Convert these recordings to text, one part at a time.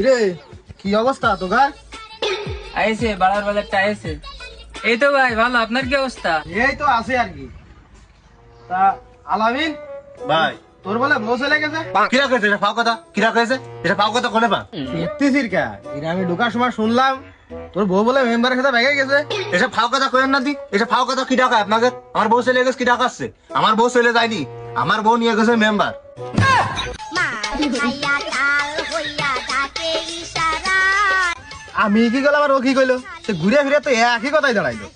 রে কি অবস্থা তোর? আইছে বাড়ার বাজারটা আইছে। এই তো ভাই ভালো, আপনার কি অবস্থা? এই তো আছে আর কি। তা আলামিন ভাই তোর বলে বউ চলে গেছে? কিরা কইছে এটা ফাও কথা? কিরা কইছে এটা ফাও কথা কোনে পা? সত্যি কা এর আমি ঢোকার সময় শুনলাম তোর বউ বলে মেম্বারের সাথে ভেগে গেছে। এসব ফাও কথা কইেন না দি। এসব ফাও কথা কি টাকা আপনাকে? আমার বউ চলে গেছে কি টাকা আছে? আমার বউ চলে যায়নি, আমার বউ নিয়ে গেছে মেম্বার। আমি কি গেলাম আর ও কি কইলো? সে ঘুরে ফিরে তো একই কথাই দাঁড়াইলো।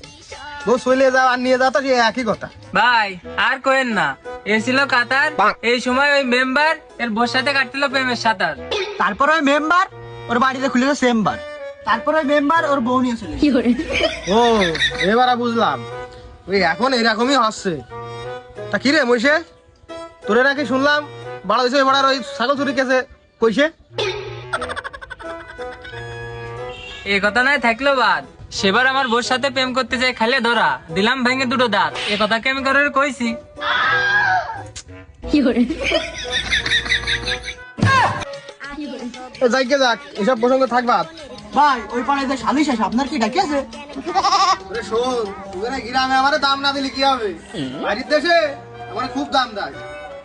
বউ চলে যাও আর নিয়ে যাও তো সে একই কথা। ভাই আর কোয়েন না, এ ছিল কাতার, এই সময় ওই মেম্বার এর বউর সাথে কাটছিল প্রেমের সাঁতার। তারপর ওই মেম্বার ওর বাড়িতে খুলেছে চেম্বার। তারপর ওই মেম্বার ওর বউ নিয়ে চলে গেছে। ও এবার বুঝলাম, ওই এখন এরকমই হচ্ছে। তা কি রে মইসে, তোরে নাকি শুনলাম বাড়া দিছে বাড়ার ওই ছাগল চুরি কেছে কইছে? এই কথা নাই থাকলো বাদ, সেবার আমার বউর সাথে প্রেম করতে যাই খালে ধরা দিলাম ভেঙে দুটো দাঁত। এ কথা কি আমি করে কইছি? যাইকে যাক, এসব প্রসঙ্গ থাকবা। ভাই ওই পাড়ায় যে সালিশ আছে আপনার কি ডাকি আছে? ওরে শোন, তোদের এই গ্রামে আমারে দাম না দিলে কি হবে? বাড়ির দেশে আমার খুব দাম দেয়।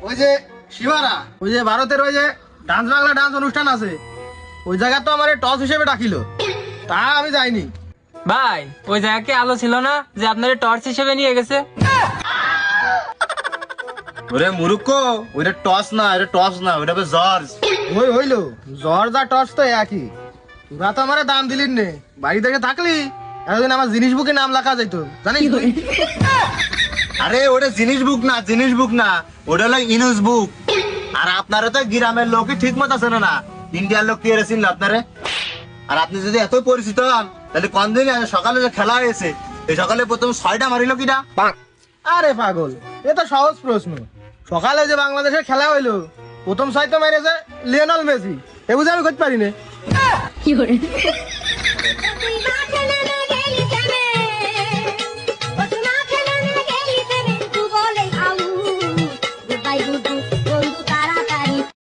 ওই যে শিবারা, ওই যে ভারতের ওই যে ডান্স বাংলা ডান্স অনুষ্ঠান আছে, ওই জায়গা তো আমার টস হিসেবে ডাকিলো, তা আমি যাইনি। ভাই ওই জায়গা কি আলো ছিল না যে আপনার টর্চ হিসেবে নিয়ে গেছে? ওরে মুরুক্ক, ওইটা টস না, এটা টস না, ওইটা হবে জর্জ। ওই হইলো জর্জ আর টস তো একই। তোরা তো আমারে দাম দিলি নে, বাড়ি থেকে থাকলি এতদিন আমার জিনিস বুকে নাম লেখা যেত, জানিস তুই? আরে ওটা জিনিস বুক না, জিনিস বুক না, ওটা হলো ইনুস বুক। আর আপনারা তো গ্রামের লোকই ঠিক মতো আছে না, ইন্ডিয়ার লোক কি এসেছিল আপনারে? আর আপনি যদি এত পরিচিত হন তাহলে কোন দিন সকালে যে খেলা হয়েছে, এই সকালে প্রথম 6টা মারিল কিনা? আরে পাগল, এ তো সহজ প্রশ্ন। সকালে যে বাংলাদেশের খেলা হইলো প্রথম 6 তো মেরেছে লিওনেল মেসি, এ বুঝে আমি করতে পারি না।